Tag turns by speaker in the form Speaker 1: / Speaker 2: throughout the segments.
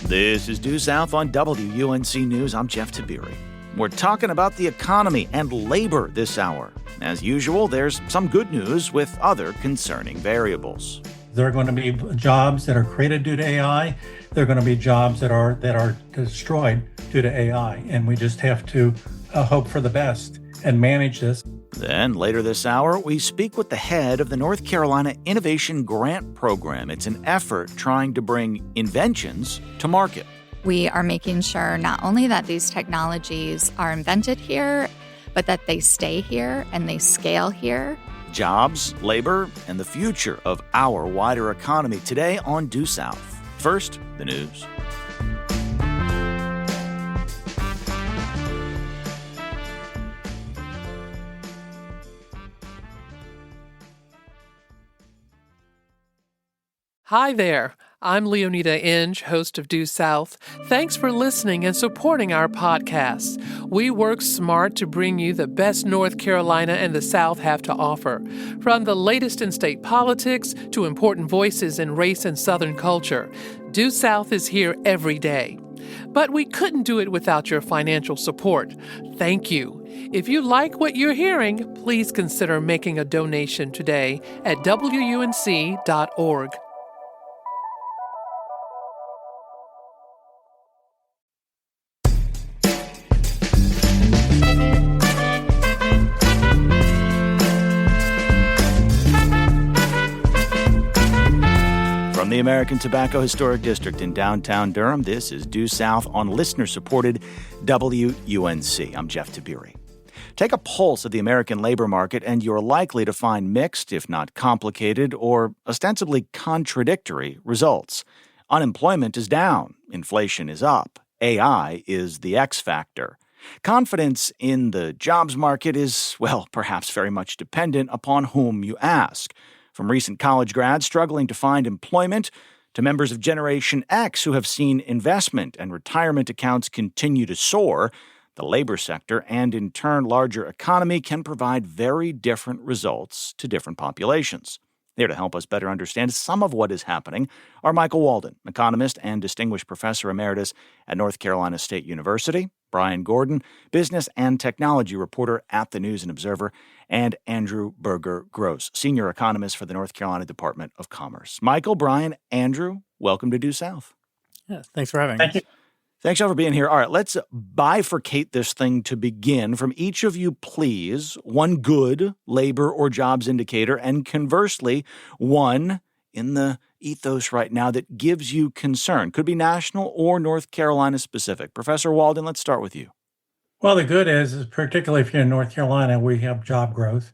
Speaker 1: This is Due South on WUNC News. I'm Jeff Tabiri. We're talking about the economy and labor this hour. As usual, there's some good news with other concerning variables.
Speaker 2: There are going to be jobs that are created due to AI. There are going to be jobs that are destroyed due to AI. And we just have to hope for the best and manage this.
Speaker 1: Then later this hour, we speak with the head of the North Carolina Innovation Grant Program. It's an effort trying to bring inventions to market.
Speaker 3: We are making sure not only that these technologies are invented here, but that they stay here and they scale here.
Speaker 1: Jobs, labor, and the future of our wider economy today on Due South. First, the news.
Speaker 4: Hi there. I'm Leonida Inge, host of Due South. Thanks for listening and supporting our podcast. We work smart to bring you the best North Carolina and the South have to offer, from the latest in state politics to important voices in race and Southern culture. Due South is here every day. But we couldn't do it without your financial support. Thank you. If you like what you're hearing, please consider making a donation today at WUNC.org.
Speaker 1: From the American Tobacco Historic District in downtown Durham, this is Due South on listener-supported WUNC. I'm Jeff Tabiri. Take a pulse of the American labor market, and you're likely to find mixed, if not complicated, or ostensibly contradictory results. Unemployment is down. Inflation is up. AI is the X factor. Confidence in the jobs market is, well, perhaps very much dependent upon whom you ask. From recent college grads struggling to find employment to members of Generation X who have seen investment and retirement accounts continue to soar, the labor sector and, in turn, larger economy can provide very different results to different populations. Here to help us better understand some of what is happening are Michael Walden, economist and distinguished professor emeritus at North Carolina State University, Brian Gordon, business and technology reporter at the News and Observer, and Andrew Berger-Gross, senior economist for the North Carolina Department of Commerce. Michael, Brian, Andrew, welcome to Due South.
Speaker 5: Yeah, thanks for having us.
Speaker 2: Thank you.
Speaker 1: Thanks all for being here. All right, let's bifurcate this thing to begin. From each of you, please, one good labor or jobs indicator, and conversely, one in the ethos right now that gives you concern. Could be national or North Carolina specific. Professor Walden, let's start with you.
Speaker 2: Well, the good is particularly if you're in North Carolina, we have job growth,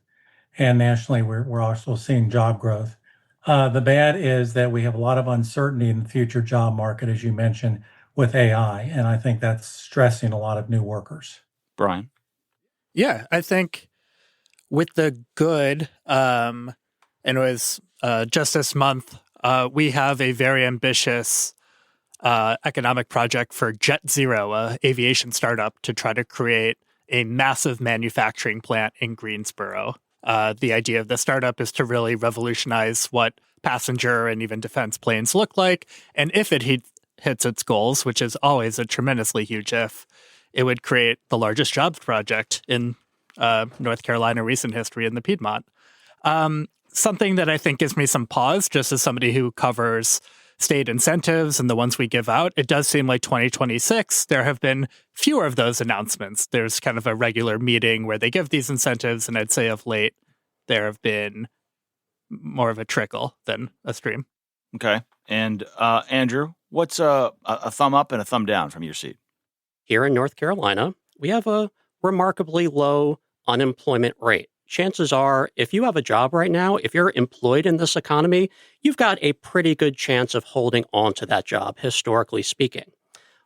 Speaker 2: and nationally we're also seeing job growth. The bad is that we have a lot of uncertainty in the future job market, as you mentioned, with AI, and I think that's stressing a lot of new workers.
Speaker 1: Brian?
Speaker 5: Yeah, I think with the good, and it was just this month, we have a very ambitious economic project for Jet Zero, an aviation startup, to try to create a massive manufacturing plant in Greensboro. The idea of the startup is to really revolutionize what passenger and even defense planes look like, and if it hits its goals, which is always a tremendously huge if, it would create the largest jobs project in North Carolina recent history in the Piedmont. Something that I think gives me some pause, just as somebody who covers state incentives and the ones we give out, it does seem like 2026, there have been fewer of those announcements. There's kind of a regular meeting where they give these incentives, and I'd say of late, there have been more of a trickle than a stream.
Speaker 1: Okay. And Andrew, what's a thumb up and a thumb down from your seat?
Speaker 6: Here in North Carolina, we have a remarkably low unemployment rate. Chances are, if you have a job right now, if you're employed in this economy, you've got a pretty good chance of holding on to that job, historically speaking.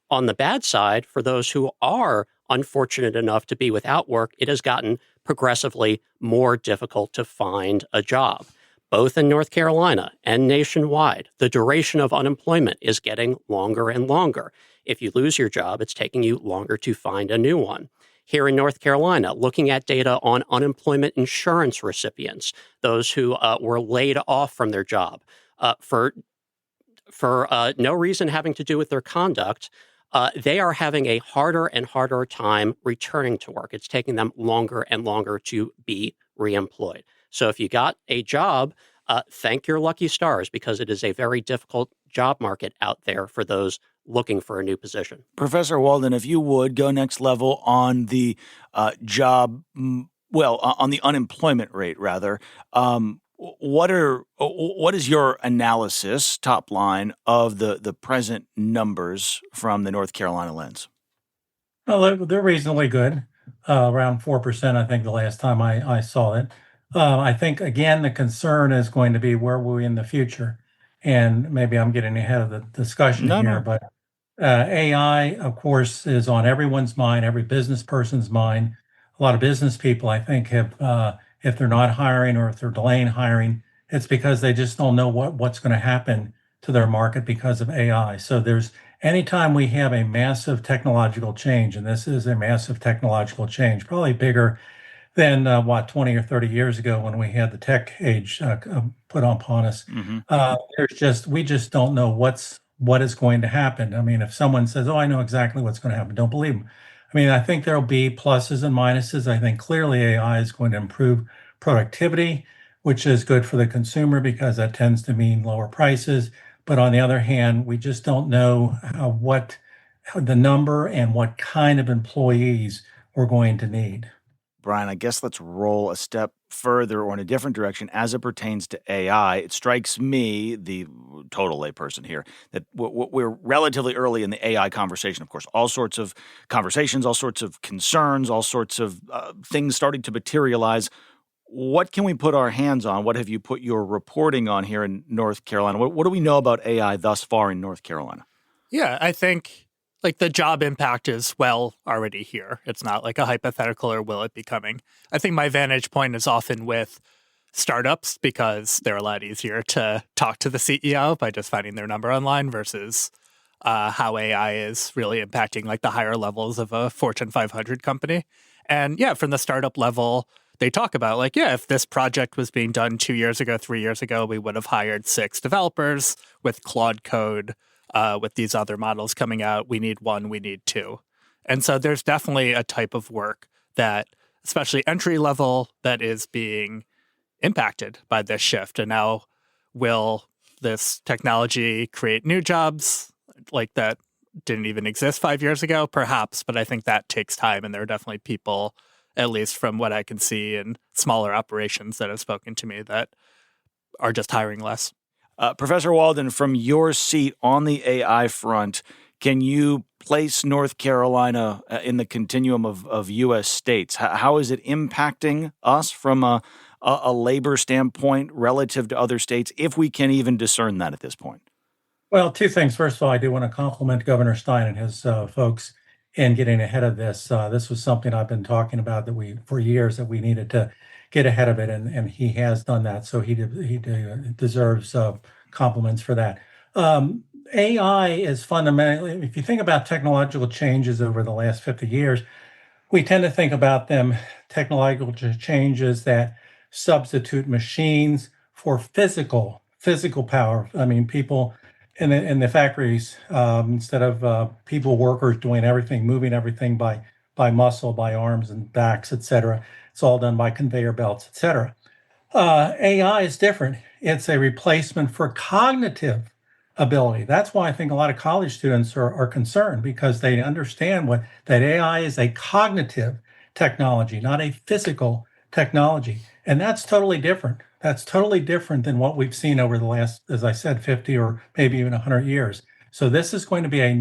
Speaker 6: On the bad side, for those who are unfortunate enough to be without work, it has gotten progressively more difficult to find a job. Both in North Carolina and nationwide, the duration of unemployment is getting longer and longer. If you lose your job, it's taking you longer to find a new one. Here in North Carolina, looking at data on unemployment insurance recipients, those who were laid off from their job. For for no reason having to do with their conduct, they are having a harder and harder time returning to work. It's taking them longer and longer to be reemployed. So if you got a job, thank your lucky stars, because it is a very difficult job market out there for those looking for a new position.
Speaker 1: Professor Walden, if you would go next level on the on the unemployment rate, rather. What is your analysis, top line, of the present numbers from the North Carolina lens?
Speaker 2: Well, they're reasonably good, around 4%, I think, the last time I saw it. I think, again, the concern is going to be where we're in the future. And maybe I'm getting ahead of the discussion here, but AI, of course, is on everyone's mind, every business person's mind. A lot of business people, I think, have, if they're not hiring or if they're delaying hiring, it's because they just don't know what's going to happen to their market because of AI. So anytime we have a massive technological change, and this is a massive technological change, probably bigger than 20 or 30 years ago when we had the tech age put upon us.
Speaker 1: Mm-hmm.
Speaker 2: We just don't know what is going to happen. I mean, if someone says, "Oh, I know exactly what's going to happen," don't believe them. I mean, I think there'll be pluses and minuses. I think clearly AI is going to improve productivity, which is good for the consumer because that tends to mean lower prices. But on the other hand, we just don't know what the number and what kind of employees we're going to need.
Speaker 1: Brian, I guess let's roll a step further or in a different direction as it pertains to AI. It strikes me, the total layperson here, that we're relatively early in the AI conversation. Of course, all sorts of conversations, all sorts of concerns, all sorts of things starting to materialize. What can we put our hands on? What have you put your reporting on here in North Carolina? What do we know about AI thus far in North Carolina?
Speaker 5: Yeah, I think the job impact is already here. It's not like a hypothetical or will it be coming. I think my vantage point is often with startups because they're a lot easier to talk to the CEO by just finding their number online versus how AI is really impacting the higher levels of a Fortune 500 company. And yeah, from the startup level, they talk about if this project was being done 2 years ago, 3 years ago, we would have hired 6 developers with Claude Code. With these other models coming out, we need 1, we need 2. And so there's definitely a type of work that, especially entry level, that is being impacted by this shift. And now will this technology create new jobs that didn't even exist 5 years ago? Perhaps, but I think that takes time. And there are definitely people, at least from what I can see in smaller operations that have spoken to me, that are just hiring less.
Speaker 1: Professor Walden, from your seat on the AI front, can you place North Carolina in the continuum of U.S. states? How is it impacting us from a labor standpoint relative to other states, if we can even discern that at this point?
Speaker 2: Well, 2 things. First of all, I do want to compliment Governor Stein and his folks in getting ahead of this. This was something I've been talking about for years that we needed to get ahead of it, and he has done that. So he deserves compliments for that. AI is fundamentally, if you think about technological changes over the last 50 years, we tend to think about them technological changes that substitute machines for physical power. I mean, people in the factories, instead of workers doing everything, moving everything by muscle, by arms and backs, et cetera. It's all done by conveyor belts, et cetera. AI is different. It's a replacement for cognitive ability. That's why I think a lot of college students are concerned, because they understand that AI is a cognitive technology, not a physical technology. And that's totally different. That's totally different than what we've seen over the last, as I said, 50 or maybe even 100 years. So this is going to be a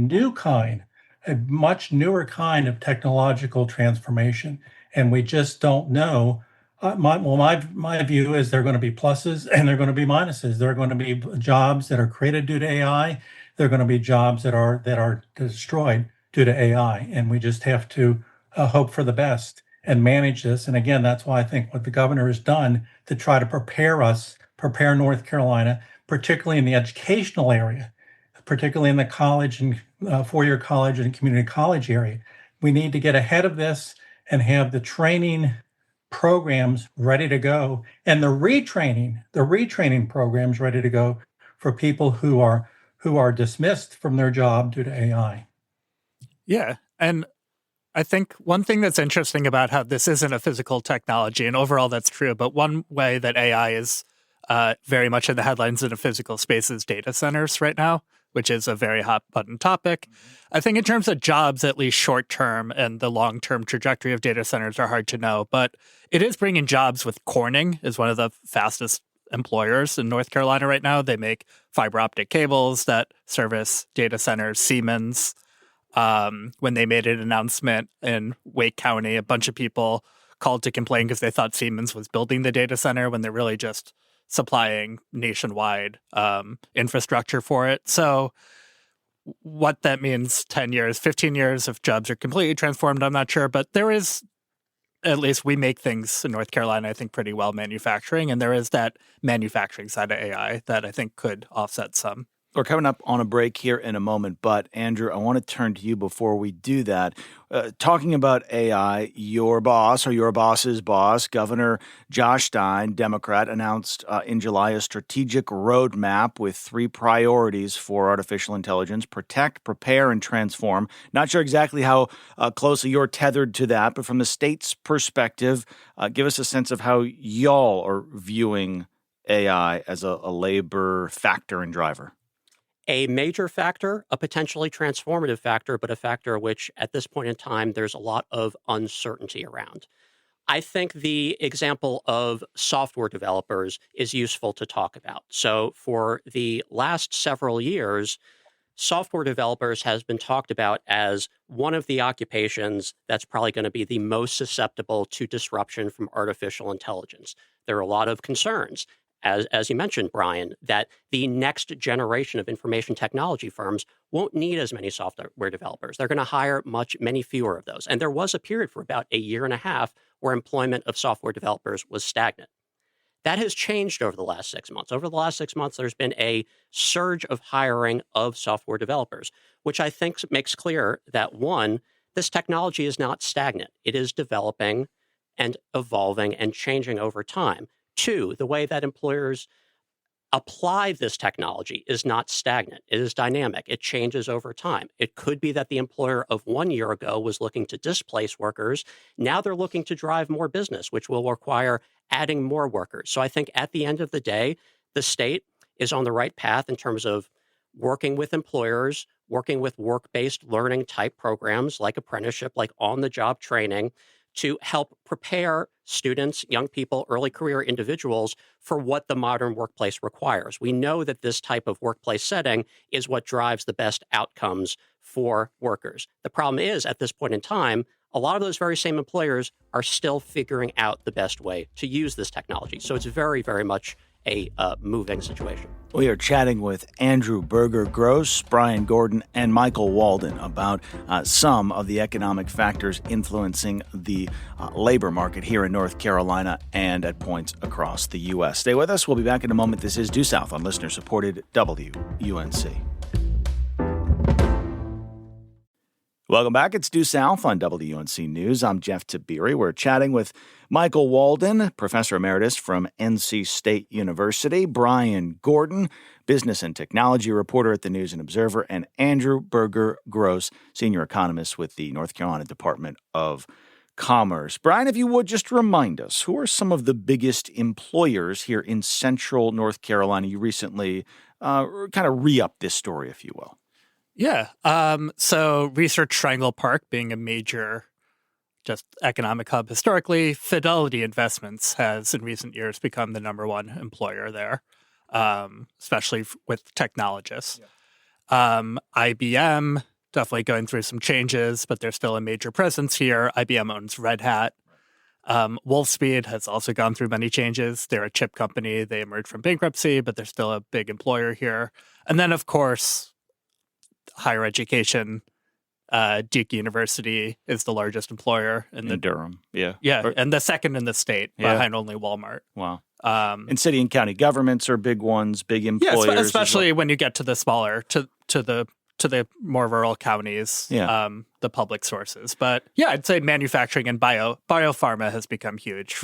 Speaker 2: much newer kind of technological transformation. And we just don't know. My view is there are going to be pluses and there are going to be minuses. There are going to be jobs that are created due to AI. There are going to be jobs that are destroyed due to AI. And we just have to hope for the best and manage this. And again, that's why I think what the governor has done to try to prepare North Carolina, particularly in the educational area, particularly in the college and four-year college and community college area. We need to get ahead of this and have the training programs ready to go and the retraining programs ready to go for people who are who are dismissed from their job due to AI.
Speaker 5: Yeah. And I think one thing that's interesting about how this isn't a physical technology, and overall that's true, but one way that AI is very much in the headlines in a physical space is data centers right now, which is a very hot button topic. I think in terms of jobs, at least short term, and the long term trajectory of data centers are hard to know, but it is bringing jobs. With Corning is one of the fastest employers in North Carolina right now. They make fiber optic cables that service data centers. Siemens, when they made an announcement in Wake County, a bunch of people called to complain because they thought Siemens was building the data center when they're really just supplying nationwide infrastructure for it. So what that means 10 years, 15 years, if jobs are completely transformed, I'm not sure. But there is, at least we make things in North Carolina, I think, pretty well manufacturing. And there is that manufacturing side of AI that I think could offset some.
Speaker 1: We're coming up on a break here in a moment, but Andrew, I want to turn to you before we do that. Talking about AI, your boss or your boss's boss, Governor Josh Stein, Democrat, announced in July a strategic roadmap with 3 priorities for artificial intelligence: protect, prepare, and transform. Not sure exactly how closely you're tethered to that, but from the state's perspective, give us a sense of how y'all are viewing AI as a labor factor and driver.
Speaker 6: A major factor, a potentially transformative factor, but a factor which at this point in time, there's a lot of uncertainty around. I think the example of software developers is useful to talk about. So for the last several years, software developers has been talked about as one of the occupations that's probably going to be the most susceptible to disruption from artificial intelligence. There are a lot of concerns, as you mentioned, Brian, that the next generation of information technology firms won't need as many software developers. They're going to hire many fewer of those. And there was a period for about a year and a half where employment of software developers was stagnant. That has changed over the last 6 months. Over the last 6 months, there's been a surge of hiring of software developers, which I think makes clear that, one, this technology is not stagnant. It is developing and evolving and changing over time. 2, the way that employers apply this technology is not stagnant. It is dynamic. It changes over time. It could be that the employer of 1 year ago was looking to displace workers. Now they're looking to drive more business, which will require adding more workers. So I think at the end of the day, the state is on the right path in terms of working with employers, working with work-based learning type programs like apprenticeship, like on-the-job training, to help prepare students, young people, early career individuals for what the modern workplace requires. We know that this type of workplace setting is what drives the best outcomes for workers. The problem is, at this point in time, a lot of those very same employers are still figuring out the best way to use this technology. So it's very, very much a moving situation.
Speaker 1: We are chatting with Andrew Berger-Gross, Brian Gordon, and Michael Walden about some of the economic factors influencing the labor market here in North Carolina and at points across the U.S. Stay with us. We'll be back in a moment. This is Due South on listener-supported WUNC. Welcome back. It's Due South on WUNC News. I'm Jeff Tiberi. We're chatting with Michael Walden, Professor Emeritus from NC State University, Brian Gordon, Business and Technology Reporter at the News and Observer, and Andrew Berger-Gross, Senior Economist with the North Carolina Department of Commerce. Brian, if you would just remind us, who are some of the biggest employers here in central North Carolina? You recently kind of re-upped this story, if you will.
Speaker 5: Yeah. So Research Triangle Park being a major just economic hub historically, Fidelity Investments has in recent years become the number one employer there, especially with technologists. Yeah. IBM definitely going through some changes, but there's still a major presence here. IBM owns Red Hat. Wolfspeed has also gone through many changes. They're a chip company. They emerged from bankruptcy, but they're still a big employer here. And then, of course, higher education, Duke University is the largest employer in
Speaker 1: Durham. Yeah.
Speaker 5: Yeah. And the second in the state behind only Walmart.
Speaker 1: Wow. And city and county governments are big ones, big employers.
Speaker 5: Yeah, especially when you get to the smaller, to the more rural counties.
Speaker 1: Yeah.
Speaker 5: the public sources. But yeah, I'd say manufacturing and biopharma has become huge.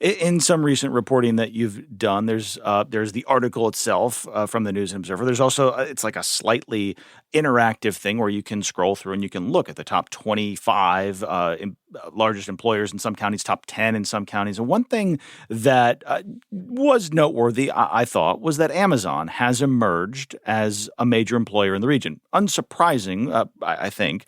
Speaker 1: In some recent reporting that you've done, there's the article itself from the News and Observer. There's also it's like a slightly interactive thing where you can scroll through and you can look at the top 25 largest employers in some counties, top 10 in some counties. And one thing that was noteworthy, I thought, was that Amazon has emerged as a major employer in the region. Unsurprising, I think.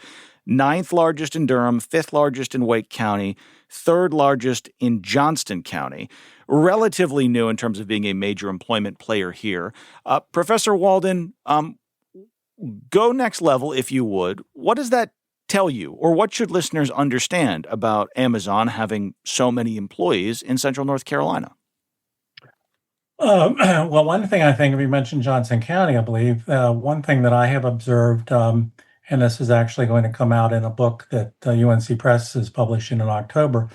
Speaker 1: 9th largest in Durham, 5th largest in Wake County, 3rd largest in Johnston County. Relatively new in terms of being a major employment player here. Professor Walden, go next level if you would. What does that tell you, or what should listeners understand about Amazon having so many employees in Central North Carolina?
Speaker 2: Well, one thing I think, if you mentioned Johnson County, I believe, one thing that I have observed, and this is actually going to come out in a book that UNC Press is publishing in October,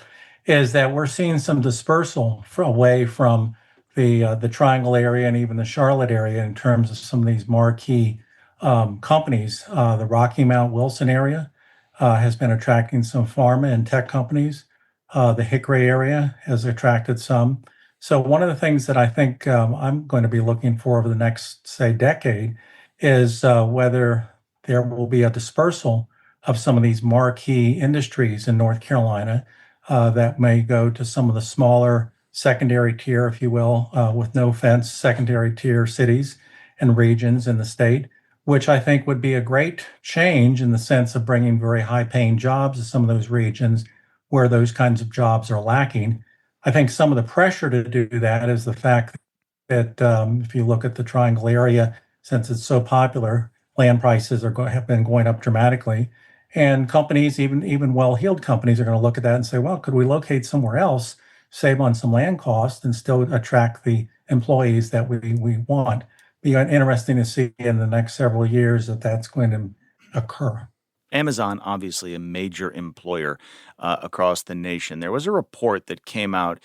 Speaker 2: is that we're seeing some dispersal away from the Triangle area and even the Charlotte area in terms of some of these marquee companies. The Rocky Mount Wilson area has been attracting some pharma and tech companies. The Hickory area has attracted some. So one of the things that I think I'm going to be looking for over the next, say, decade is whether there will be a dispersal of some of these marquee industries in North Carolina that may go to some of the smaller secondary tier, if you will, with no offense, secondary tier cities and regions in the state, which I think would be a great change in the sense of bringing very high-paying jobs to some of those regions where those kinds of jobs are lacking. I think some of the pressure to do that is the fact that if you look at the Triangle area, since it's so popular, land prices have been going up dramatically. And companies, even well-heeled companies, are going to look at that and say, well, could we locate somewhere else, save on some land costs, and still attract the employees that we want? Be interesting to see in the next several years that that's going to occur.
Speaker 1: Amazon, obviously a major employer across the nation. There was a report that came out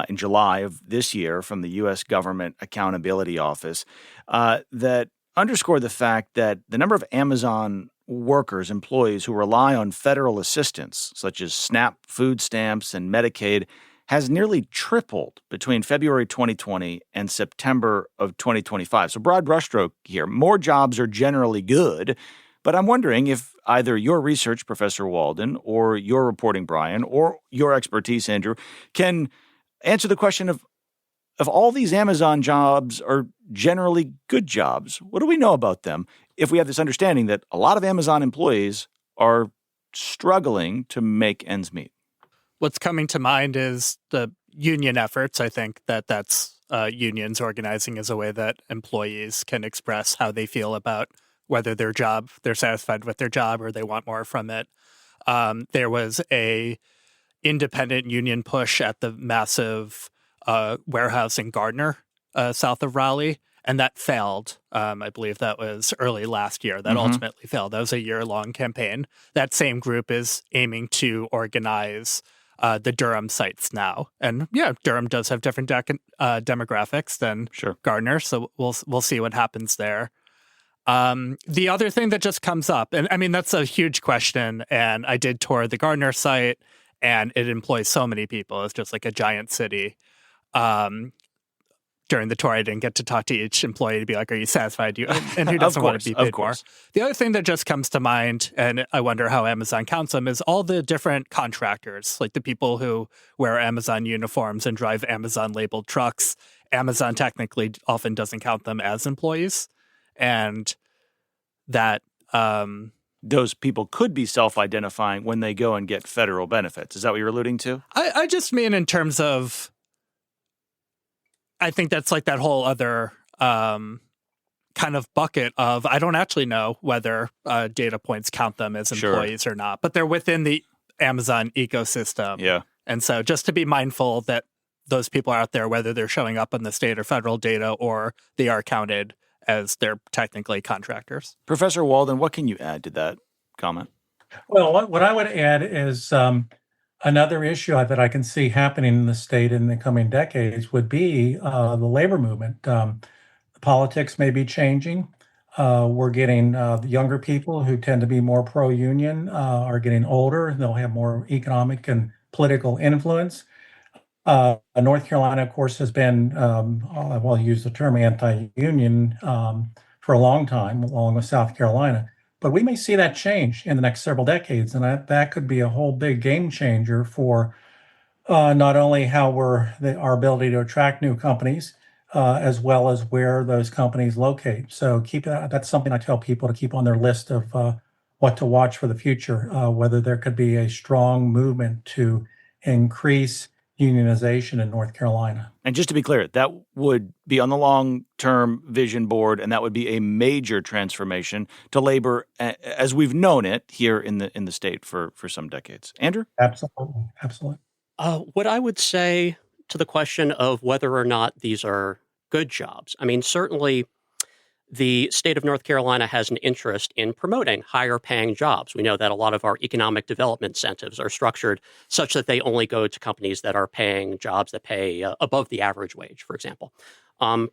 Speaker 1: in July of this year from the U.S. Government Accountability Office that underscored the fact that the number of Amazon workers, employees who rely on federal assistance, such as SNAP food stamps and Medicaid, has nearly tripled between February 2020 and September of 2025. So broad brushstroke here. More jobs are generally good. But I'm wondering if either your research, Professor Walden, or your reporting, Brian, or your expertise, Andrew, can answer the question of if all these Amazon jobs are generally good jobs. What do we know about them if we have this understanding that a lot of Amazon employees are struggling to make ends meet?
Speaker 5: What's coming to mind is the union efforts. I think that's unions organizing as a way that employees can express how they feel about whether they're satisfied with their job or they want more from it. There was a independent union push at the massive warehouse in Gardner, south of Raleigh, and that failed. I believe that was early last year. That ultimately failed. That was a year-long campaign. That same group is aiming to organize the Durham sites now. And yeah, Durham does have different demographics than Gardner, so we'll see what happens there. The other thing that just comes up, and I mean, that's a huge question, and I did tour the Gardner site, and it employs so many people. It's just like a giant city. During the tour, I didn't get to talk to each employee to be like, are you satisfied? And who doesn't want to be paid more? The other thing that just comes to mind, and I wonder how Amazon counts them, is all the different contractors, like the people who wear Amazon uniforms and drive Amazon-labeled trucks. Amazon technically often doesn't count them as employees. And that
Speaker 1: those people could be self-identifying when they go and get federal benefits. Is that what you're alluding to?
Speaker 5: I just mean in terms of, I think that's like that whole other kind of bucket of, I don't actually know whether data points count them as employees or not, but they're within the Amazon ecosystem.
Speaker 1: Yeah.
Speaker 5: And so just to be mindful that those people are out there, whether they're showing up on the state or federal data or they are counted as they're technically contractors.
Speaker 1: Professor Walden, what can you add to that comment?
Speaker 2: Well, what I would add is another issue that I can see happening in the state in the coming decades would be the labor movement. The politics may be changing. We're getting the younger people who tend to be more pro-union are getting older. They'll have more economic and political influence. North Carolina, of course, has been, well, I use the term anti-union for a long time, along with South Carolina. But we may see that change in the next several decades, and that could be a whole big game changer for not only how our ability to attract new companies, as well as where those companies locate. So that's something I tell people to keep on their list of what to watch for the future, whether there could be a strong movement to increase unionization in North Carolina.
Speaker 1: And just to be clear, that would be on the long-term vision board, and that would be a major transformation to labor as we've known it here in the state for some decades. Andrew?
Speaker 2: Absolutely. Absolutely.
Speaker 6: What I would say to the question of whether or not these are good jobs, I mean, certainly the state of North Carolina has an interest in promoting higher paying jobs. We know that a lot of our economic development incentives are structured such that they only go to companies that are paying jobs that pay above the average wage, for example.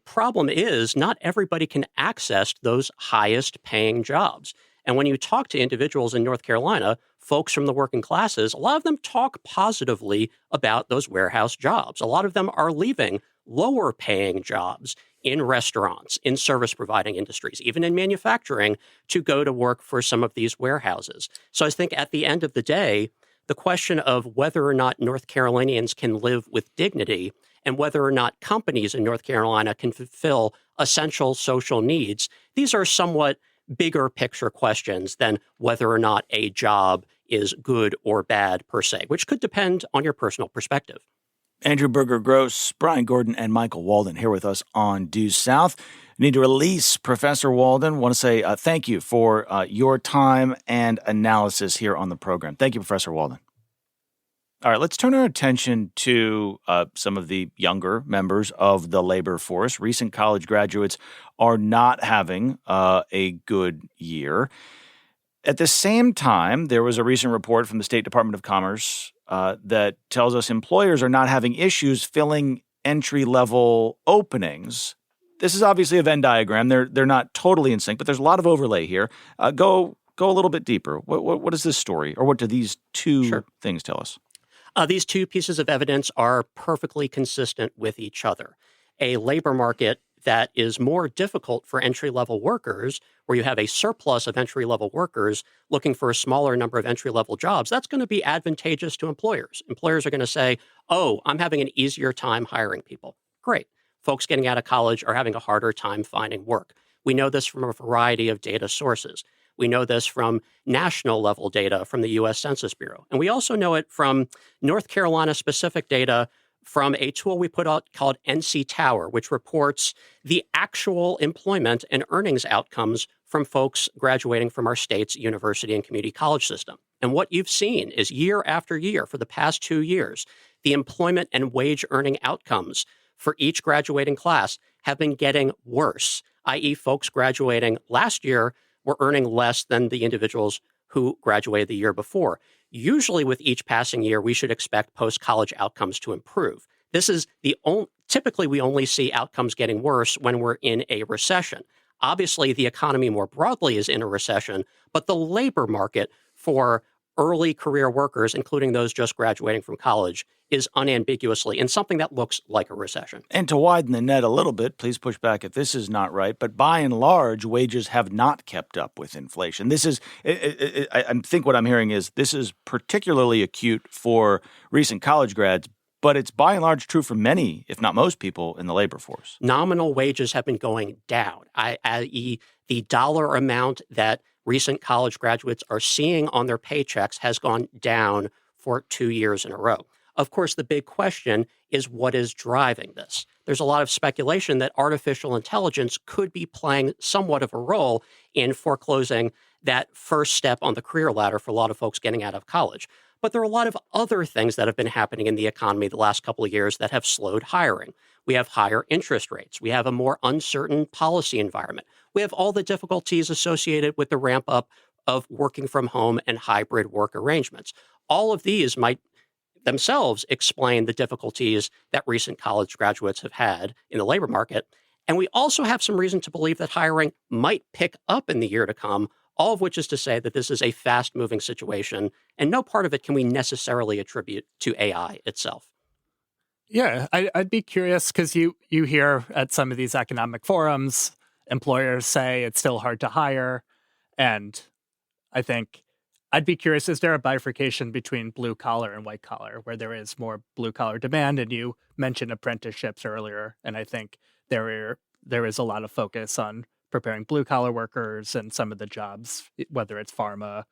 Speaker 6: Problem is, not everybody can access those highest paying jobs. And when you talk to individuals in North Carolina, folks from the working classes, a lot of them talk positively about those warehouse jobs. A lot of them are leaving lower paying jobs in restaurants, in service providing industries, even in manufacturing, to go to work for some of these warehouses. So I think at the end of the day, the question of whether or not North Carolinians can live with dignity and whether or not companies in North Carolina can fulfill essential social needs, these are somewhat bigger picture questions than whether or not a job is good or bad per se, which could depend on your personal perspective.
Speaker 1: Andrew Berger-Gross, Brian Gordon, and Michael Walden here with us on Due South. I need to release Professor Walden. Want to say thank you for your time and analysis here on the program. Thank you, Professor Walden. All right, let's turn our attention to some of the younger members of the labor force. Recent college graduates are not having a good year. At the same time, there was a recent report from the State Department of Commerce that tells us employers are not having issues filling entry-level openings. This is obviously a Venn diagram. They're not totally in sync, but there's a lot of overlay here. Go a little bit deeper. What is this story, or what do these two things tell us?
Speaker 6: These two pieces of evidence are perfectly consistent with each other. A labor market that is more difficult for entry-level workers, where you have a surplus of entry-level workers looking for a smaller number of entry-level jobs, that's going to be advantageous to employers. Employers are going to say, oh, I'm having an easier time hiring people. Great. Folks getting out of college are having a harder time finding work. We know this from a variety of data sources. We know this from national level data from the U.S. Census Bureau. And we also know it from North Carolina specific data from a tool we put out called NC Tower, which reports the actual employment and earnings outcomes from folks graduating from our state's university and community college system. And what you've seen is year after year for the past 2 years, the employment and wage earning outcomes for each graduating class have been getting worse, i.e. folks graduating last year were earning less than the individuals who graduated the year before. Usually with each passing year, we should expect post-college outcomes to improve. This is typically we only see outcomes getting worse when we're in a recession. Obviously, the economy more broadly is in a recession, but the labor market for early career workers, including those just graduating from college, is unambiguously in something that looks like a recession.
Speaker 1: And to widen the net a little bit, please push back if this is not right, but by and large, wages have not kept up with inflation. This is, I think what I'm hearing is this is particularly acute for recent college grads, but it's by and large true for many, if not most people in the labor force.
Speaker 6: Nominal wages have been going down, i.e. the dollar amount that recent college graduates are seeing on their paychecks has gone down for 2 years in a row. Of course, the big question is what is driving this? There's a lot of speculation that artificial intelligence could be playing somewhat of a role in foreclosing that first step on the career ladder for a lot of folks getting out of college. But there are a lot of other things that have been happening in the economy the last couple of years that have slowed hiring. We have higher interest rates. We have a more uncertain policy environment. We have all the difficulties associated with the ramp up of working from home and hybrid work arrangements. All of these might themselves explain the difficulties that recent college graduates have had in the labor market. And we also have some reason to believe that hiring might pick up in the year to come, all of which is to say that this is a fast-moving situation, and no part of it can we necessarily attribute to AI itself.
Speaker 5: Yeah, I'd be curious because you hear at some of these economic forums, employers say it's still hard to hire. And I think I'd be curious, is there a bifurcation between blue collar and white collar where there is more blue collar demand? And you mentioned apprenticeships earlier. And I think there is a lot of focus on preparing blue collar workers and some of the jobs, whether it's pharma,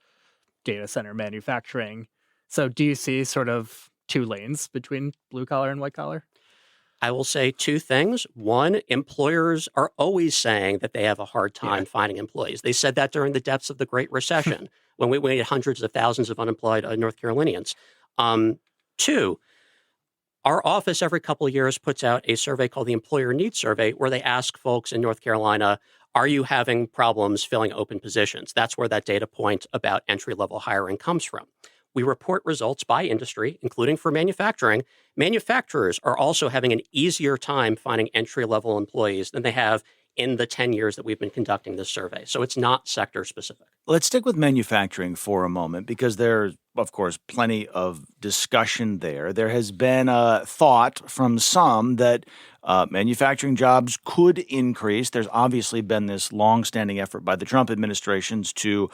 Speaker 5: data center manufacturing. So do you see sort of two lanes between blue collar and white collar?
Speaker 6: I will say two things. One, employers are always saying that they have a hard time finding employees. They said that during the depths of the Great Recession when we had hundreds of thousands of unemployed North Carolinians. Two, our office every couple of years puts out a survey called the Employer Needs Survey where they ask folks in North Carolina, are you having problems filling open positions? That's where that data point about entry-level hiring comes from. We report results by industry, including for manufacturing. Manufacturers are also having an easier time finding entry-level employees than they have in the 10 years that we've been conducting this survey. So it's not sector-specific.
Speaker 1: Let's stick with manufacturing for a moment because there's, of course, plenty of discussion there. There has been a thought from some that manufacturing jobs could increase. There's obviously been this longstanding effort by the Trump administrations to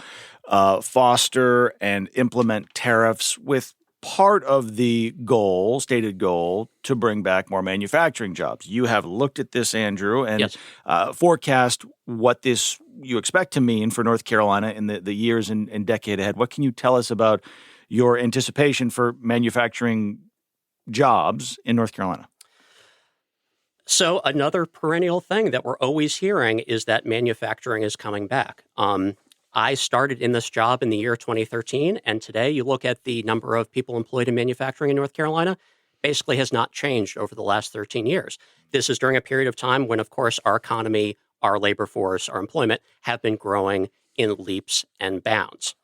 Speaker 1: foster and implement tariffs with part of the stated goal, to bring back more manufacturing jobs. You have looked at this, Andrew, and
Speaker 6: Yes.
Speaker 1: Forecast what this you expect to mean for North Carolina in the years and decade ahead. What can you tell us about your anticipation for manufacturing jobs in North Carolina?
Speaker 6: So another perennial thing that we're always hearing is that manufacturing is coming back. I started in this job in the year 2013, and today you look at the number of people employed in manufacturing in North Carolina, basically has not changed over the last 13 years. This is during a period of time when, of course, our economy, our labor force, our employment have been growing in leaps and bounds.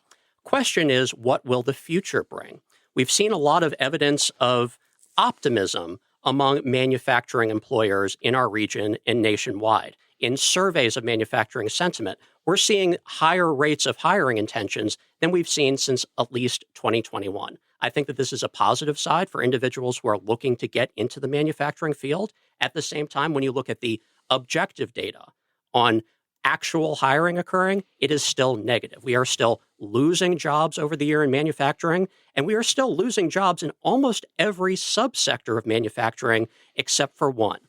Speaker 6: Question is, what will the future bring? We've seen a lot of evidence of optimism among manufacturing employers in our region and nationwide. In surveys of manufacturing sentiment, we're seeing higher rates of hiring intentions than we've seen since at least 2021. I think that this is a positive side for individuals who are looking to get into the manufacturing field. At the same time, when you look at the objective data on actual hiring occurring, it is still negative. We are still losing jobs over the year in manufacturing, and we are still losing jobs in almost every subsector of manufacturing except for one.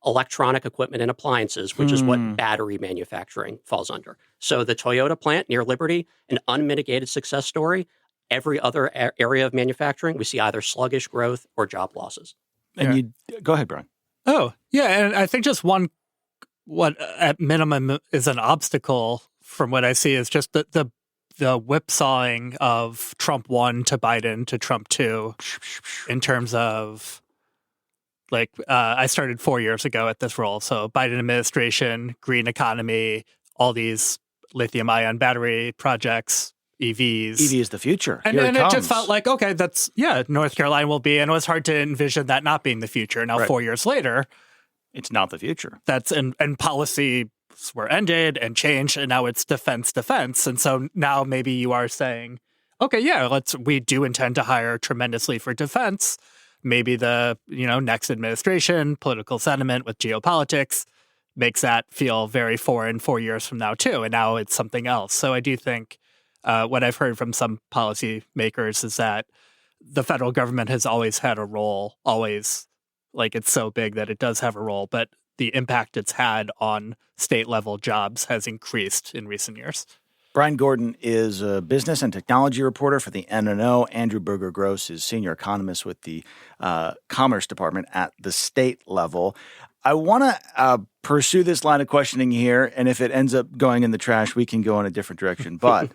Speaker 6: Electronic equipment and appliances, which is what battery manufacturing falls under. So the Toyota plant near Liberty, an unmitigated success story. Every other area of manufacturing, we see either sluggish growth or job losses.
Speaker 1: And go ahead, Brian.
Speaker 5: Oh, yeah. And I think just what at minimum is an obstacle from what I see is just the whipsawing of Trump 1 to Biden to Trump 2 in terms of, like, I started 4 years ago at this role. So Biden administration, green economy, all these lithium-ion battery projects, EVs.
Speaker 1: EV is the future.
Speaker 5: And it just felt like, okay, North Carolina will be. And it was hard to envision that not being the future. Now, 4 years later,
Speaker 1: it's not the future.
Speaker 5: And policies were ended and changed. And now it's defense. And so now maybe you are saying, okay, yeah, we do intend to hire tremendously for defense. Maybe the next administration, political sentiment with geopolitics makes that feel very foreign 4 years from now, too. And now it's something else. So I do think what I've heard from some policymakers is that the federal government has always had a role, always, like, it's so big that it does have a role. But the impact it's had on state level jobs has increased in recent years.
Speaker 1: Brian Gordon is a business and technology reporter for the NNO. Andrew Berger-Gross is senior economist with the Commerce Department at the state level. I want to pursue this line of questioning here, and if it ends up going in the trash, we can go in a different direction. But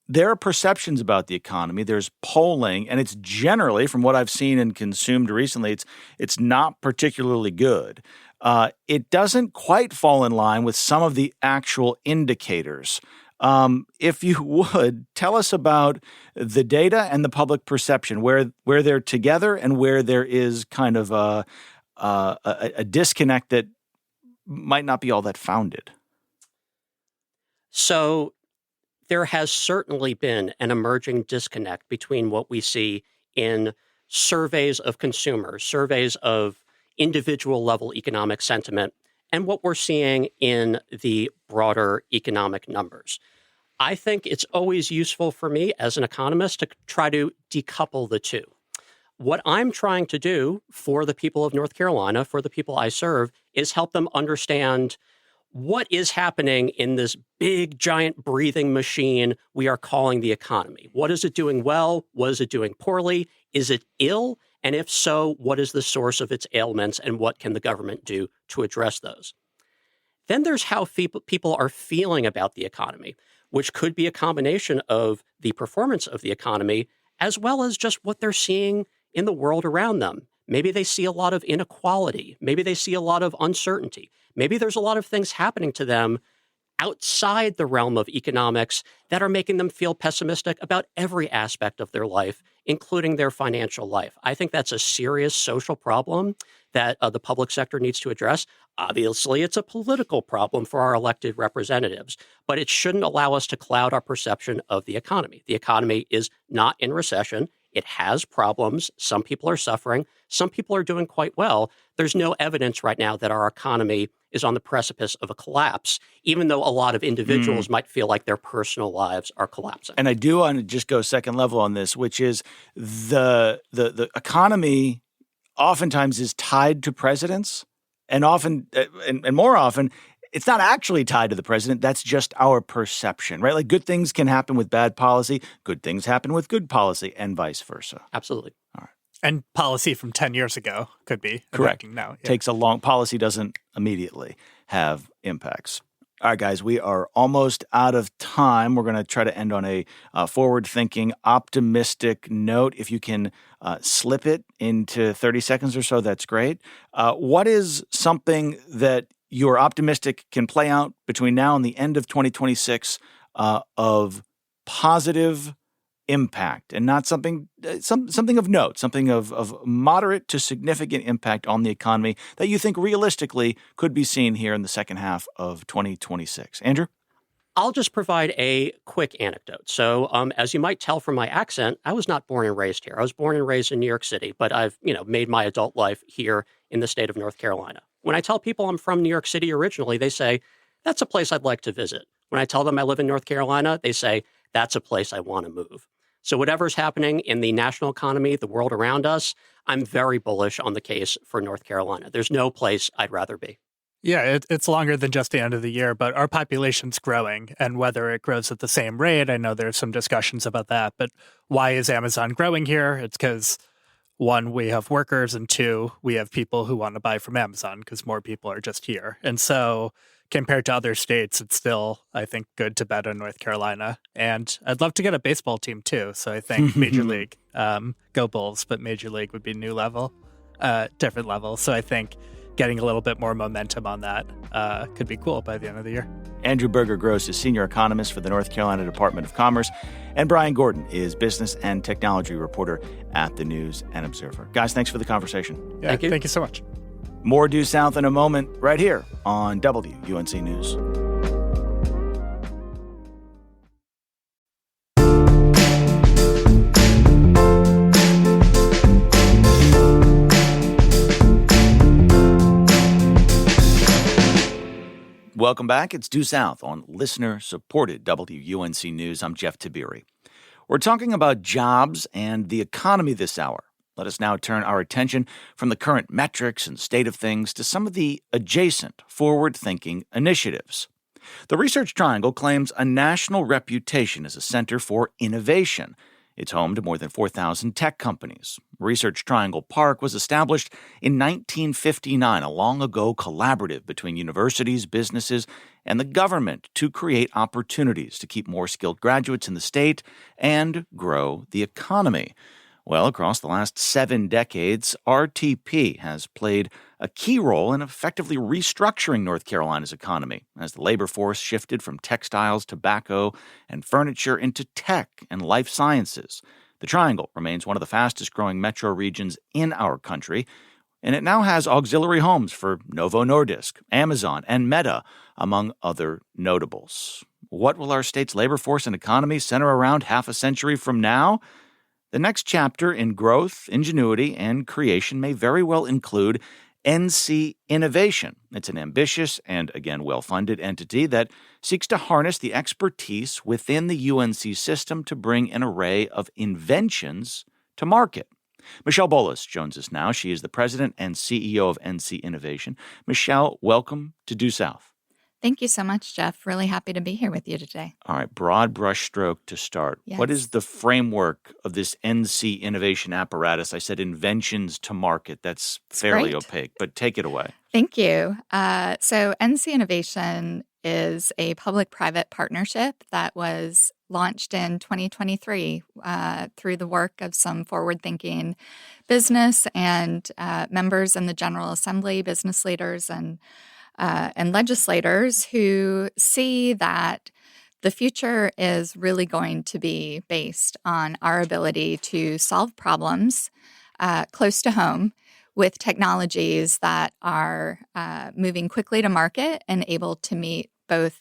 Speaker 1: there are perceptions about the economy. There's polling, and it's generally, from what I've seen and consumed recently, it's not particularly good. It doesn't quite fall in line with some of the actual indicators. If you would, tell us about the data and the public perception, where they're together and where there is kind of a disconnect that might not be all that founded?
Speaker 6: So there has certainly been an emerging disconnect between what we see in surveys of consumers, surveys of individual level economic sentiment, and what we're seeing in the broader economic numbers. I think it's always useful for me as an economist to try to decouple the two. What I'm trying to do for the people of North Carolina, for the people I serve, is help them understand what is happening in this big, giant breathing machine we are calling the economy. What is it doing well? What is it doing poorly? Is it ill? And if so, what is the source of its ailments and what can the government do to address those? Then there's how people are feeling about the economy, which could be a combination of the performance of the economy as well as just what they're seeing in the world around them. Maybe they see a lot of inequality. Maybe they see a lot of uncertainty. Maybe there's a lot of things happening to them outside the realm of economics that are making them feel pessimistic about every aspect of their life, including their financial life. I think that's a serious social problem that the public sector needs to address. Obviously, it's a political problem for our elected representatives, but it shouldn't allow us to cloud our perception of the economy. The economy is not in recession. It has problems. Some people are suffering. Some people are doing quite well. There's no evidence right now that our economy is on the precipice of a collapse, even though a lot of individuals might feel like their personal lives are collapsing.
Speaker 1: And I do want to just go second level on this, which is the economy oftentimes is tied to presidents, and often and more often, it's not actually tied to the president. That's just our perception, right? Like good things can happen with bad policy. Good things happen with good policy and vice versa.
Speaker 6: Absolutely.
Speaker 1: All right.
Speaker 5: And policy from 10 years ago could be
Speaker 1: correct.
Speaker 5: Now. Yeah.
Speaker 1: Takes a long policy doesn't immediately have impacts. All right, guys, we are almost out of time. We're going to try to end on a forward-thinking, optimistic note. If you can slip it into 30 seconds or so, that's great. What is something that you're optimistic can play out between now and the end of 2026 of positive impact, and not something of note, something of moderate to significant impact on the economy that you think realistically could be seen here in the second half of 2026? Andrew?
Speaker 6: I'll just provide a quick anecdote. So as you might tell from my accent, I was not born and raised here. I was born and raised in New York City, but I've made my adult life here in the state of North Carolina. When I tell people I'm from New York City originally, they say, that's a place I'd like to visit. When I tell them I live in North Carolina, they say, that's a place I want to move. So whatever's happening in the national economy, the world around us, I'm very bullish on the case for North Carolina. There's no place I'd rather be.
Speaker 5: Yeah, it's longer than just the end of the year, but our population's growing, and whether it grows at the same rate, I know there's some discussions about that, but why is Amazon growing here? It's because, one, we have workers, and two, we have people who want to buy from Amazon because more people are just here. And so compared to other states, it's still, I think, good to bet on North Carolina. And I'd love to get a baseball team too. So I think Major League, go Bulls, but Major League would be new level, different level. So I think getting a little bit more momentum on that could be cool by the end of the year.
Speaker 1: Andrew Berger-Gross is senior economist for the North Carolina Department of Commerce, and Brian Gordon is business and technology reporter at the News and Observer. Guys, thanks for the conversation.
Speaker 5: Yeah,
Speaker 6: Thank you.
Speaker 5: Thank you so much.
Speaker 1: More Due South in a moment, right here on WUNC News. Welcome back. It's Due South on listener-supported WUNC News. I'm Jeff Tiberi. We're talking about jobs and the economy this hour. Let us now turn our attention from the current metrics and state of things to some of the adjacent forward-thinking initiatives. The Research Triangle claims a national reputation as a center for innovation. It's home to more than 4,000 tech companies. Research Triangle Park was established in 1959, a long-ago collaborative between universities, businesses, and the government to create opportunities to keep more skilled graduates in the state and grow the economy. Well, across the last 7 decades, RTP has played a key role in effectively restructuring North Carolina's economy as the labor force shifted from textiles, tobacco, and furniture into tech and life sciences. The Triangle remains one of the fastest-growing metro regions in our country. and it now has auxiliary homes for Novo Nordisk, Amazon, and Meta, among other notables. What will our state's labor force and economy center around half a century from now? The next chapter in growth, ingenuity, and creation may very well include NCInnovation. It's an ambitious and, again, well-funded entity that seeks to harness the expertise within the UNC system to bring an array of inventions to market. Michelle Bolas joins us now. She is the president and CEO of NCInnovation. Michelle, welcome to Due South.
Speaker 3: Thank you so much, Jeff. Really happy to be here with you today.
Speaker 1: All right, broad brushstroke to start.
Speaker 3: Yes.
Speaker 1: What is the framework of this NCInnovation apparatus? I said inventions to market. That's fairly opaque, but take it away.
Speaker 3: Thank you. So NCInnovation is a public-private partnership that was launched in 2023 through the work of some forward-thinking business and members in the General Assembly, business leaders, and legislators who see that the future is really going to be based on our ability to solve problems close to home with technologies that are moving quickly to market and able to meet both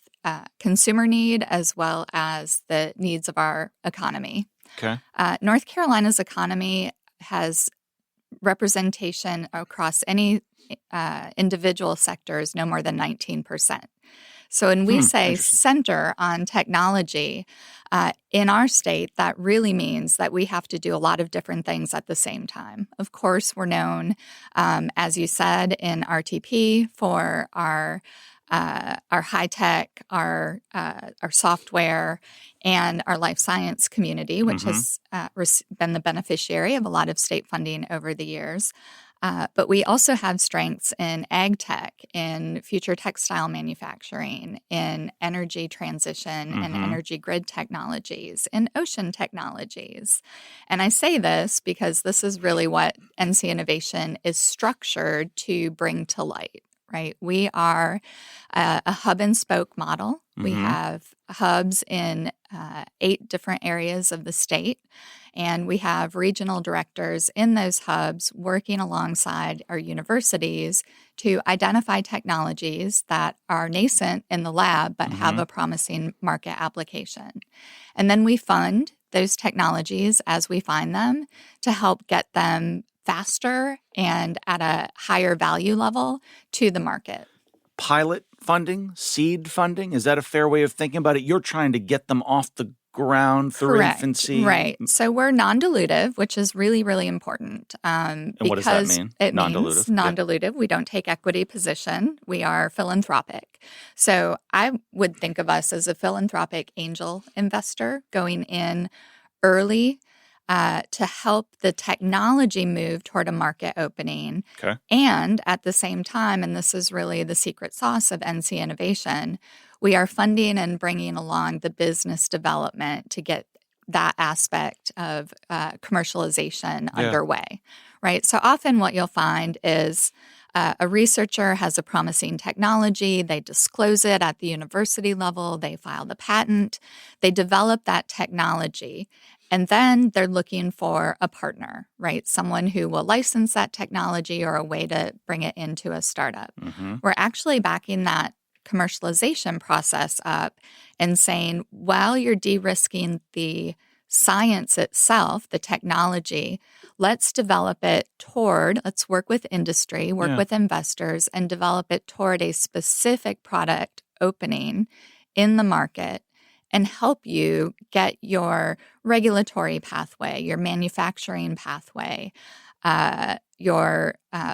Speaker 3: consumer need as well as the needs of our economy.
Speaker 1: Okay.
Speaker 3: North Carolina's economy has representation across any individual sectors no more than 19%. So when we say center on technology, in our state, that really means that we have to do a lot of different things at the same time. Of course, we're known, as you said, in RTP for our high tech, our software, and our life science community, which has been the beneficiary of a lot of state funding over the years. But we also have strengths in ag tech, in future textile manufacturing, in energy transition and energy grid technologies, in ocean technologies. And I say this because this is really what NCInnovation is structured to bring to light, right? We are a hub and spoke model. We have hubs in 8 different areas of the state, and we have regional directors in those hubs working alongside our universities to identify technologies that are nascent in the lab but have a promising market application. And then we fund those technologies as we find them to help get them faster and at a higher value level to the market.
Speaker 1: Pilot funding, seed funding, is that a fair way of thinking about it? You're trying to get them off the ground through infancy.
Speaker 3: Right. So we're non-dilutive, which is really, really important.
Speaker 1: And what does that mean?
Speaker 3: It
Speaker 1: non-dilutive?
Speaker 3: means non-dilutive. We don't take equity position. We are philanthropic. So I would think of us as a philanthropic angel investor going in early to help the technology move toward a market opening.
Speaker 1: Okay.
Speaker 3: And at the same time, and this is really the secret sauce of NCInnovation, we are funding and bringing along the business development to get that aspect of commercialization underway, right? So often what you'll find is a researcher has a promising technology, they disclose it at the university level, they file the patent, they develop that technology, and then they're looking for a partner, right? Someone who will license that technology or a way to bring it into a startup. We're actually backing that commercialization process up and saying, while you're de-risking the science itself, the technology, let's develop it toward, let's work with industry, work with investors, and develop it toward a specific product opening in the market and help you get your regulatory pathway, your manufacturing pathway, your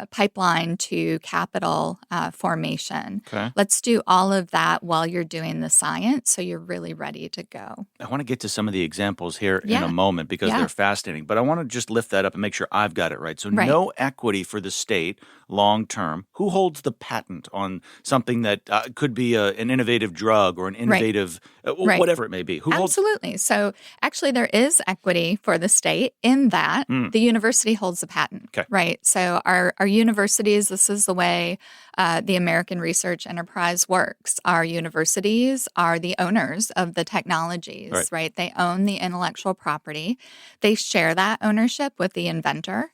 Speaker 3: pipeline to capital formation.
Speaker 1: Okay.
Speaker 3: Let's do all of that while you're doing the science so you're really ready to go.
Speaker 1: I want to get to some of the examples here in a moment because they're fascinating, but I want to just lift that up and make sure I've got it right. So no equity for the state long term. Who holds the patent on something that could be an innovative drug or an innovative whatever it may be? Who
Speaker 3: Absolutely. So actually there is equity for the state in that the university holds the patent, right? So our universities, this is the way the American research enterprise works. Our universities are the owners of the technologies, right? They own the intellectual property. They share that ownership with the inventor.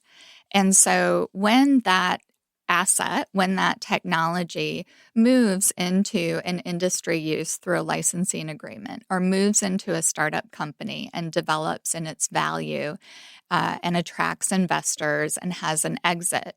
Speaker 3: And so when that asset, when that technology moves into an industry use through a licensing agreement or moves into a startup company and develops in its value and attracts investors and has an exit,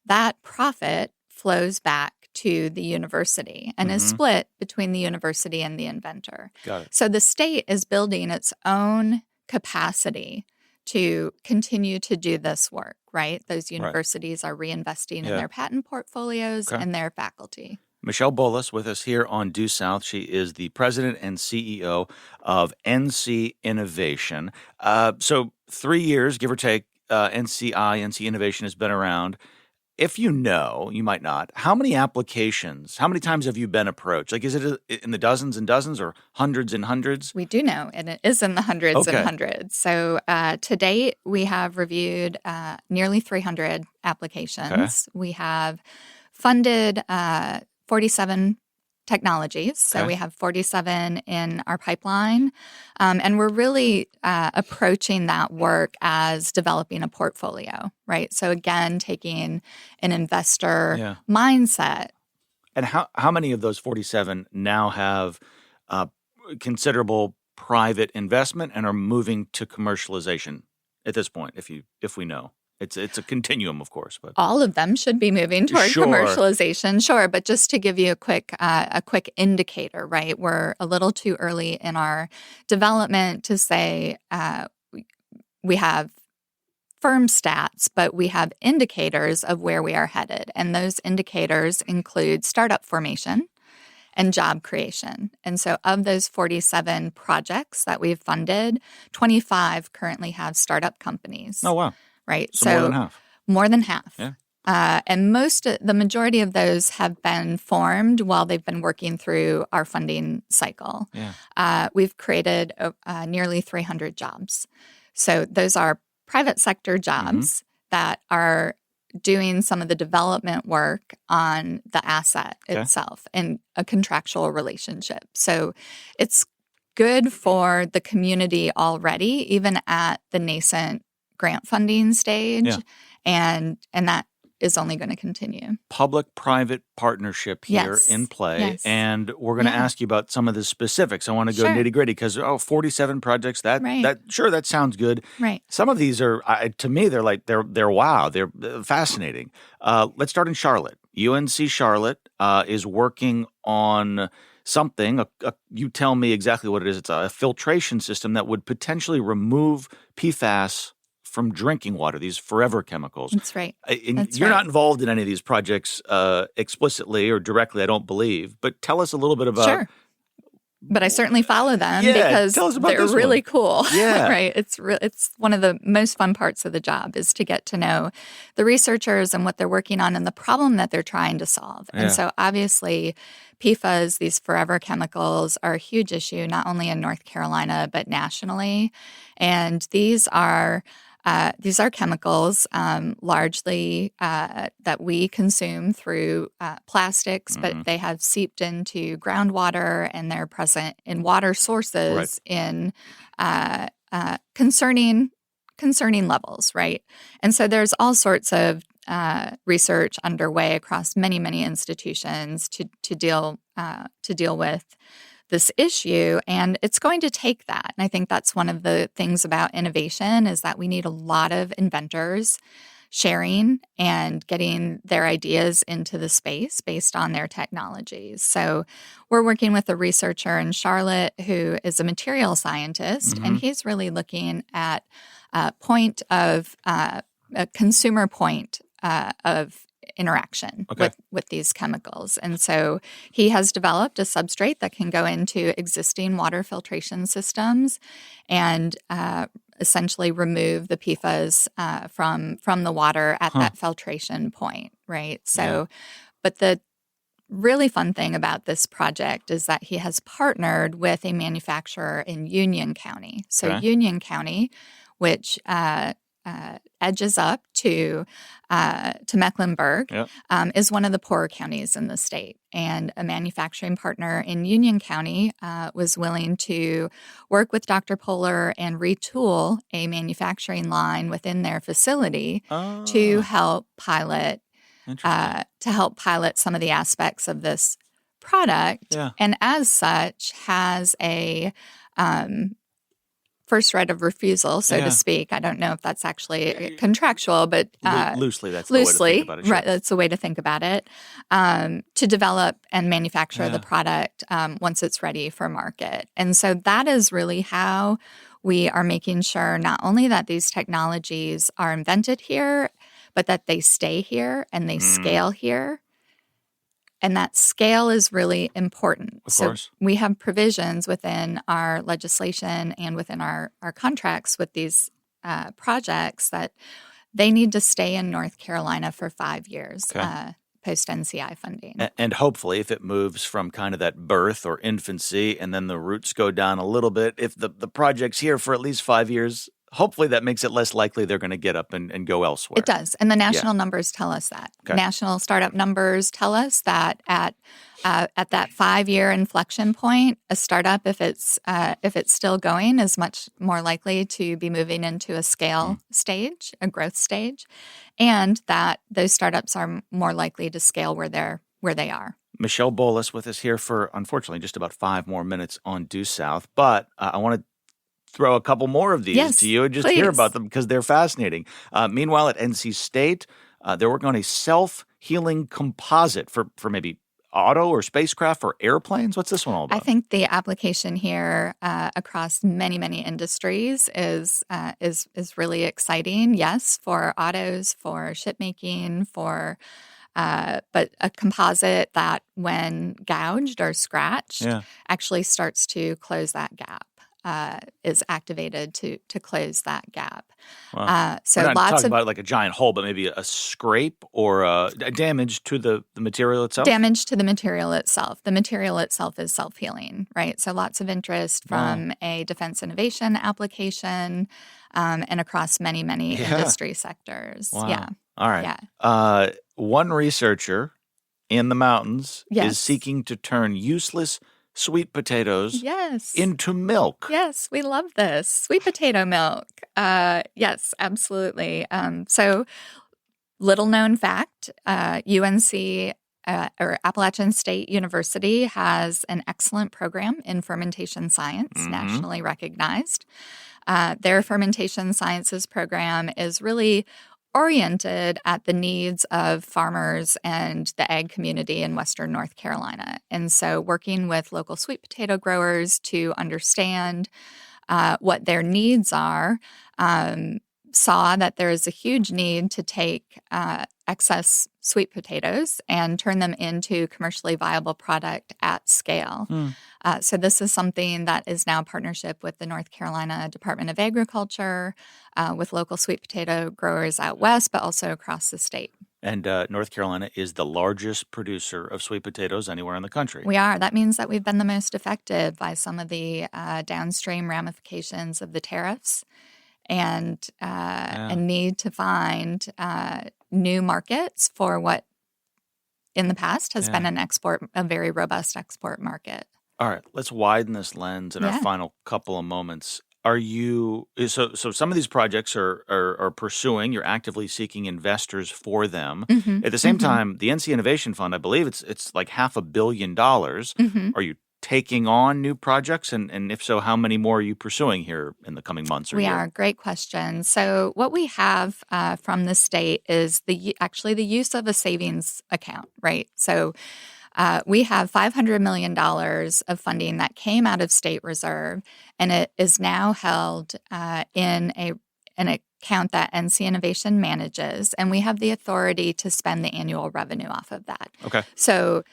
Speaker 3: that profit flows back to the university and is split between the university and the inventor.
Speaker 1: Got it.
Speaker 3: So the state is building its own capacity to continue to do this work, right? Those universities are reinvesting in their patent portfolios and their faculty.
Speaker 1: Michelle Bolas with us here on Due South. She is the president and CEO of NCInnovation. So 3 years, give or take, NCInnovation has been around. If you know, you might not, how many applications, how many times have you been approached? Like, is it in the dozens and dozens or hundreds and hundreds?
Speaker 3: We do know, and it is in the hundreds and hundreds. So to date, we have reviewed nearly 300 applications. We have funded 47 technologies. So we have 47 in our pipeline. And we're really approaching that work as developing a portfolio, right? So again, taking an investor mindset.
Speaker 1: And how many of those 47 now have considerable private investment and are moving to commercialization at this point, if we know? It's a continuum, of course, but
Speaker 3: all of them should be moving toward commercialization, sure. But just to give you a quick indicator, right? We're a little too early in our development to say we have firm stats, but we have indicators of where we are headed, and those indicators include startup formation and job creation. And so of those 47 projects that we've funded, 25 currently have startup companies.
Speaker 1: Oh, wow.
Speaker 3: Right.
Speaker 1: So more than half.
Speaker 3: More than half.
Speaker 1: Yeah.
Speaker 3: And the majority of those have been formed while they've been working through our funding cycle.
Speaker 1: Yeah.
Speaker 3: We've created nearly 300 jobs. So those are private sector jobs that are doing some of the development work on the asset itself in a contractual relationship. So it's good for the community already, even at the nascent grant funding stage, and that is only going to continue.
Speaker 1: Public-private partnership here in play, and we're going to ask you about some of the specifics. I want to go nitty-gritty because 47 projects. That sounds good.
Speaker 3: Right.
Speaker 1: Some of these are to me they're wow, they're fascinating. Let's start in Charlotte. UNC Charlotte is working on something. You tell me exactly what it is. It's a filtration system that would potentially remove PFAS from drinking water, these forever chemicals.
Speaker 3: That's right.
Speaker 1: You're not involved in any of these projects explicitly or directly, I don't believe, but tell us a little bit about...
Speaker 3: Sure. But I certainly follow them because they're really cool.
Speaker 1: Yeah.
Speaker 3: Right. It's one of the most fun parts of the job is to get to know the researchers and what they're working on and the problem that they're trying to solve. And so obviously PFAS, these forever chemicals, are a huge issue, not only in North Carolina, but nationally. And these are chemicals largely that we consume through plastics, but they have seeped into groundwater and they're present in water sources in concerning levels, right? And so there's all sorts of research underway across many, many institutions to deal with this issue, and it's going to take that. And I think that's one of the things about innovation is that we need a lot of inventors sharing and getting their ideas into the space based on their technologies. So we're working with a researcher in Charlotte who is a material scientist, and he's really looking at a consumer point of interaction with these chemicals. And so he has developed a substrate that can go into existing water filtration systems and essentially remove the PFAS from the water at that filtration point, right? So, but the really fun thing about this project is that he has partnered with a manufacturer in Union County. So Union County, which edges up to Mecklenburg,
Speaker 1: Yep.
Speaker 3: is one of the poorer counties in the state. And a manufacturing partner in Union County was willing to work with Dr. Poehler and retool a manufacturing line within their facility to help pilot some of the aspects of this product, and as such has a first right of refusal, so to speak. I don't know if that's actually contractual, but
Speaker 1: loosely, that's the way to think about it. Sure.
Speaker 3: Right, that's the way to think about it. To develop and manufacture the product once it's ready for market, and so that is really how we are making sure not only that these technologies are invented here, but that they stay here and they scale here. And that scale is really important.
Speaker 1: Of course.
Speaker 3: We have provisions within our legislation and within our contracts with these projects that they need to stay in North Carolina for 5 years post NCI funding.
Speaker 1: And hopefully, if it moves from kind of that birth or infancy and then the roots go down a little bit, if the project's here for at least 5 years, hopefully that makes it less likely they're going to get up and go elsewhere.
Speaker 3: It does. And the national numbers tell us that.
Speaker 1: Okay.
Speaker 3: National startup numbers tell us that at that 5-year inflection point, a startup, if it's still going, is much more likely to be moving into a scale stage, a growth stage, and that those startups are more likely to scale where they are.
Speaker 1: Michelle Bolas with us here for, unfortunately, just about 5 more minutes on Due South. But I want to throw a couple more of these to you and just hear about them because they're fascinating. Meanwhile, at NC State, they're working on a self-healing composite for maybe auto or spacecraft or airplanes. What's this one all about?
Speaker 3: I think the application here across many, many industries is really exciting. Yes, for autos, for shipmaking, for but a composite that, when gouged or scratched, actually starts to close that gap. Is activated to close that gap.
Speaker 1: Wow.
Speaker 3: So
Speaker 1: we're not
Speaker 3: lots
Speaker 1: talking
Speaker 3: of
Speaker 1: about like a giant hole, but maybe a scrape or a damage to the material itself?
Speaker 3: Damage to the material itself. The material itself is self-healing, right? So lots of interest from a defense innovation application and across many, many industry sectors.
Speaker 1: Wow.
Speaker 3: Yeah.
Speaker 1: All right.
Speaker 3: Yeah.
Speaker 1: One researcher in the mountains
Speaker 3: Yes.
Speaker 1: is seeking to turn useless sweet potatoes into milk.
Speaker 3: Yes, we love this. Sweet potato milk. Yes, absolutely. So, little known fact, UNC or Appalachian State University has an excellent program in fermentation science, nationally recognized. Their fermentation sciences program is really oriented at the needs of farmers and the ag community in Western North Carolina. And so working with local sweet potato growers to understand what their needs are, saw that there is a huge need to take excess sweet potatoes and turn them into commercially viable product at scale. So this is something that is now a partnership with the North Carolina Department of Agriculture, with local sweet potato growers out west, but also across the state.
Speaker 1: And North Carolina is the largest producer of sweet potatoes anywhere in the country.
Speaker 3: We are. That means that we've been the most affected by some of the downstream ramifications of the tariffs and need to find new markets for what in the past has been a very robust export market.
Speaker 1: All right, let's widen this lens in our final couple of moments. Are you so some of these projects are pursuing, you're actively seeking investors for them. At the same time, the NCInnovation Fund, I believe it's like $500 million. Are you taking on new projects? And if so, how many more are you pursuing here in the coming months or year?
Speaker 3: We are. Great question. So what we have from the state is the use of a savings account, right? So we have $500 million of funding that came out of state reserve, and it is now held in an account that NCInnovation manages, and we have the authority to spend the annual revenue off of that.
Speaker 1: Okay.
Speaker 3: So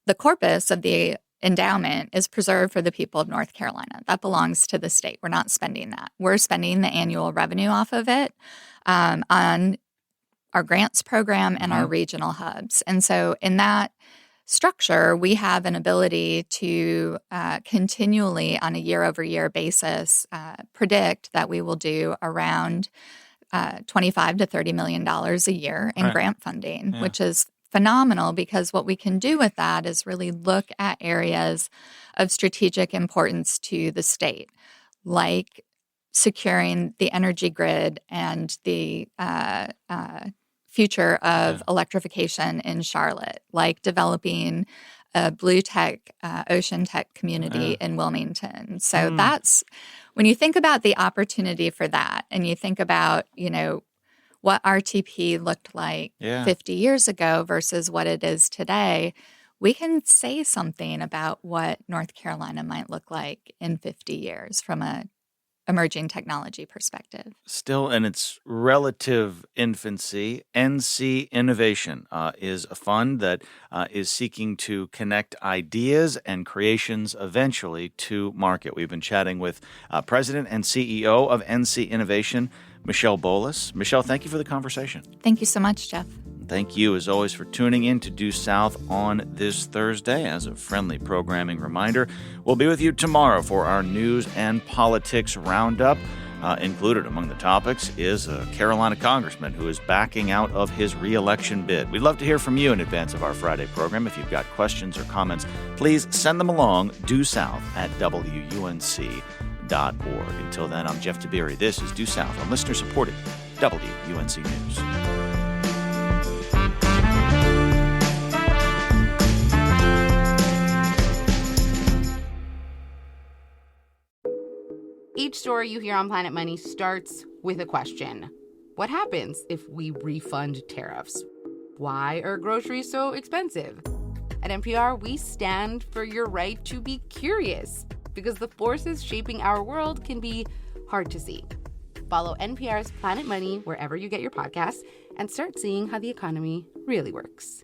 Speaker 3: the corpus of the endowment is preserved for the people of North Carolina. That belongs to the state. We're not spending that. We're spending the annual revenue off of it on our grants program and our regional hubs. And so in that structure, we have an ability to continually, on a year-over-year basis, predict that we will do around $25 to $30 million a year in grant funding, which is phenomenal, because what we can do with that is really look at areas of strategic importance to the state, like securing the energy grid and the future of electrification in Charlotte, like developing a blue tech, ocean tech community in Wilmington. So that's, when you think about the opportunity for that, and you think about, what RTP looked like 50 years ago versus what it is today, we can say something about what North Carolina might look like in 50 years from a emerging technology perspective.
Speaker 1: Still in its relative infancy, NCInnovation is a fund that is seeking to connect ideas and creations eventually to market. We've been chatting with President and CEO of NCInnovation, Michelle Bolas. Michelle, thank you for the conversation.
Speaker 3: Thank you so much, Jeff.
Speaker 1: Thank you, as always, for tuning in to Due South on this Thursday. As a friendly programming reminder, we'll be with you tomorrow for our news and politics roundup. Included among the topics is a Carolina congressman who is backing out of his re-election bid. We'd love to hear from you in advance of our Friday program. If you've got questions or comments, please send them along, duesouth@WUNC.org. Until then, I'm Jeff Tiberi. This is Due South on listener-supported WUNC News.
Speaker 7: Each story you hear on Planet Money starts with a question. What happens if we refund tariffs? Why are groceries so expensive? At NPR, we stand for your right to be curious, because the forces shaping our world can be hard to see. Follow NPR's Planet Money wherever you get your podcasts and start seeing how the economy really works.